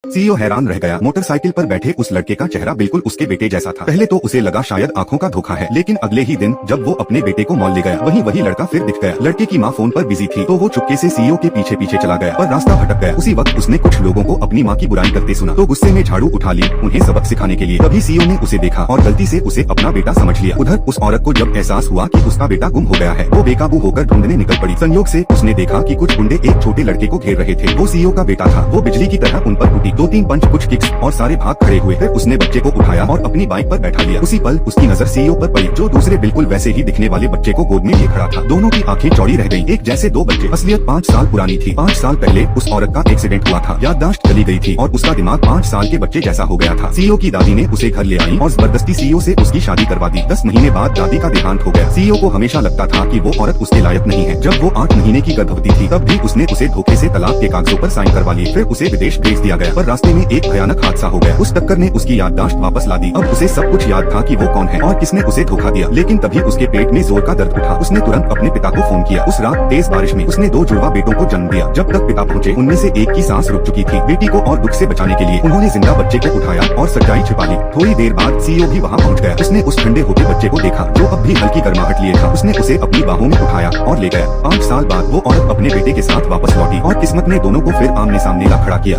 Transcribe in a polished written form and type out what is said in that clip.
CEO हैरान रह गया। मोटरसाइकिल पर बैठे उस लड़के का चेहरा बिल्कुल उसके बेटे जैसा था। पहले तो उसे लगा शायद आंखों का धोखा है, लेकिन अगले ही दिन जब वो अपने बेटे को मॉल ले गया, वही लड़का फिर दिख गया। लड़के की माँ फोन पर बिजी थी तो वो चुपके से सीईओ के पीछे पीछे चला गया, पर रास्ता भटक गया। उसी वक्त उसने कुछ लोगों को अपनी माँ की बुराई करते सुना तो गुस्से में झाड़ू उठा ली उन्हें सबक सिखाने के लिए। तभी सीईओ ने उसे देखा और गलती से उसे अपना बेटा समझ लिया। उधर उस औरत को जब एहसास हुआ कि उसका बेटा गुम हो गया है, वो बेकाबू होकर ढूंढने निकल पड़ी। संयोग से उसने देखा कि कुछ गुंडे एक छोटे लड़के को घेर रहे थे। वो सीईओ का बेटा था। वो बिजली की तरह उन पर टूटी। 2-3 पंच, कुछ किक्स और सारे भाग खड़े हुए। फिर उसने बच्चे को उठाया और अपनी बाइक पर बैठा लिया। उसी पल उसकी नजर सीईओ पर पड़ी, जो दूसरे बिल्कुल वैसे ही दिखने वाले बच्चे को गोद में लिए खड़ा था। दोनों की आंखें चौड़ी रह गईं, एक जैसे दो बच्चे। असलियत 5 साल पुरानी थी। 5 साल पहले उस औरत का एक्सीडेंट हुआ था। याददाश्त चली गई थी और उसका दिमाग 5 साल के बच्चे जैसा हो गया था। सीईओ की दादी ने उसे घर ले आई और जबरदस्ती सीईओ से उसकी शादी करवा दी। 10 महीने बाद दादी का देहांत हो गया। सीईओ को हमेशा लगता था कि वो औरत उसके लायक नहीं है। जब वो 8 महीने की गर्भवती थी तब भी उसने उसे धोखे से तलाक के कागजों पर साइन करवा लिए। फिर उसे विदेश भेज दिया गया, पर रास्ते में एक भयानक हादसा हो गया। उस टक्कर ने उसकी याददाश्त वापस ला दी। अब उसे सब कुछ याद था कि वो कौन है और किसने उसे धोखा दिया। लेकिन तभी उसके पेट में जोर का दर्द उठा। उसने तुरंत अपने पिता को फोन किया। उस रात तेज बारिश में उसने 2 जुड़वा बेटों को जन्म दिया। जब तक पिता पहुँचे उनमें से एक की सांस रुक चुकी थी। बेटी को और दुख से बचाने के लिए उन्होंने जिंदा बच्चे को उठाया और सच्चाई छिपा ली। थोड़ी देर बाद सीईओ भी वहाँ पहुँच गया। उसने उस ठंडे होते बच्चे को देखा जो अब भी हल्की गर्माहट लिए था। उसने उसे अपनी बाहों में उठाया और ले गया। 5 साल बाद वो औरत अपने बेटे के साथ वापस लौटी और किस्मत ने दोनों को फिर आमने सामने ला खड़ा किया।